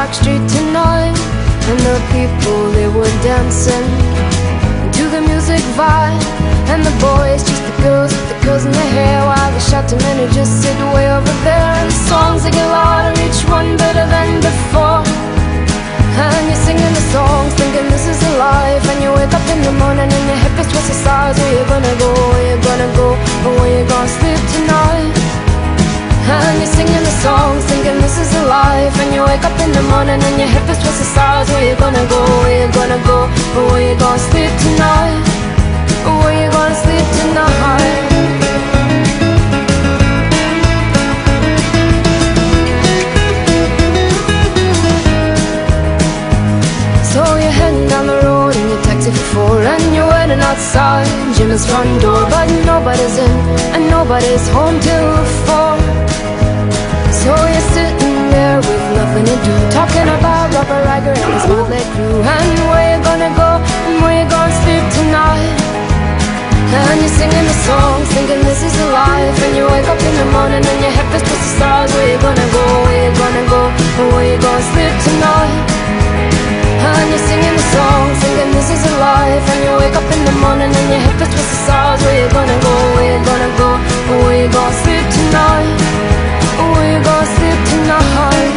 Park Street tonight, and the people, they were dancing to the music vibe. And the boys chased the girls with the curls in their hair, while the shouting men who just sit way over there. And the songs they get louder, each one better than before. And you're singing the songs, thinking this is a life. And you wake up in the morning and your hip is twisted sides. Where you gonna go, where you gonna go, or where you gonna sleep tonight? And you're singing the songs, thinking this is a life. And you wake up in the morning and your hip is twisted sides. Where you gonna go, where you gonna go, or where you gonna sleep tonight? Or where you gonna sleep tonight? So you're heading down the road in your taxi for four, and you're waiting outside Jimmy's front door. But nobody's in and nobody's home till 4. So you're sitting there with nothing to do, talking about Robert Riger and his motley crew. And where you gonna go and where you gonna sleep tonight? And you're singing the songs, thinking this is a life. And you wake up in the morning and your head is just the stars. Where you gonna go, where you gonna go, or where you gonna sleep tonight? And you're singing the songs, thinking this is a life. And you wake up in the morning and your head is just the stars. Where you gonna go, where you gonna go, or where you gonna sleep tonight? Or where you gonna sleep tonight?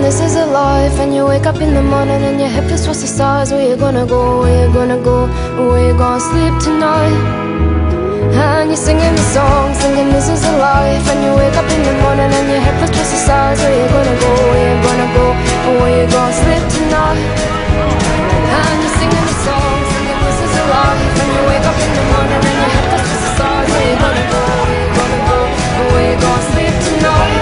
This is a life. And you wake up in the morning and your hip is towards the stars. Where you gonna go, where you gonna go, or where you gonna sleep tonight? And you're singing the songs, thinking this is a life. And you wake up in the morning and your hip is towards the stars. Where you gonna go, where you gonna go, or where you gonna sleep tonight? And you're singing the songs, thinking this is a life. And you wake up in the morning and your hip is towards the stars. Where you gonna go, where you gonna go, or where you gonna sleep tonight?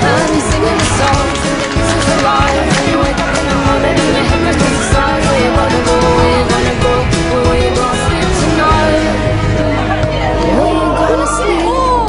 And you're singing the songs, thinking this is a life. And you wake up in the morning and your hip is towards the stars. Where you gonna go, where you gonna go, or where you gonna sleep tonight? Where you gonna sleep tonight?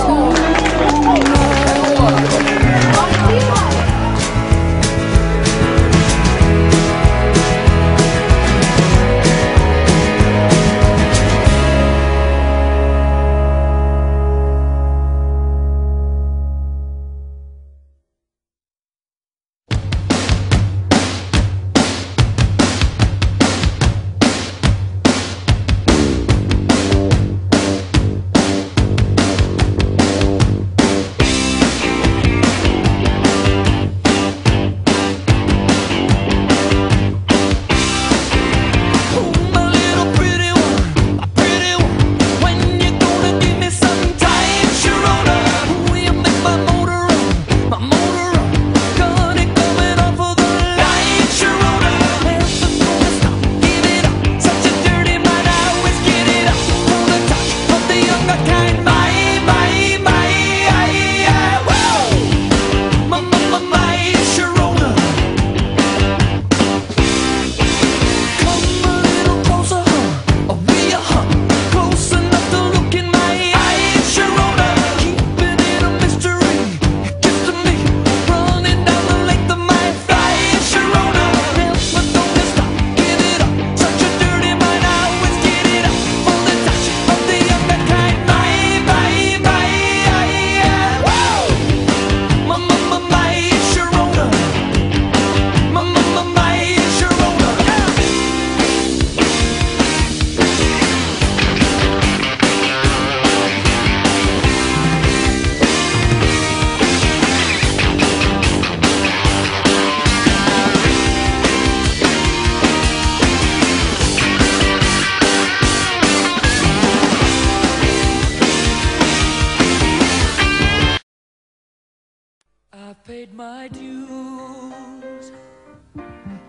paid my dues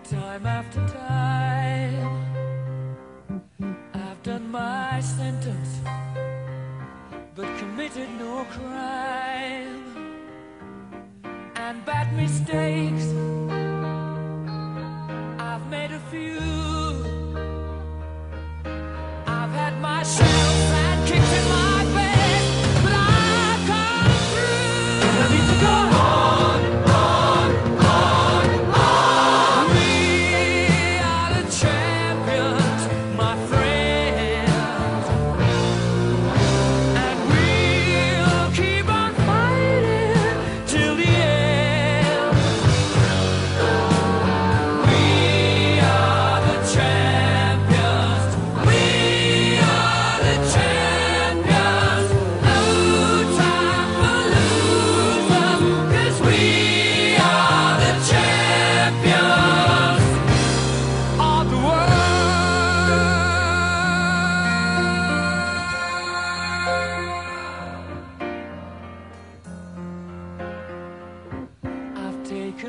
time after time. I've done my sentence but committed no crime. And bad mistakes I've made a few. I've had my shells and kicks in my face, but I've come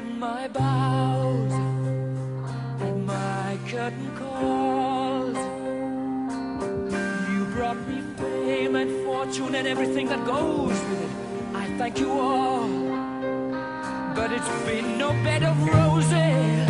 in my bows and my curtain calls. You brought me fame and fortune and everything that goes with it. I thank you all, but it's been no bed of roses.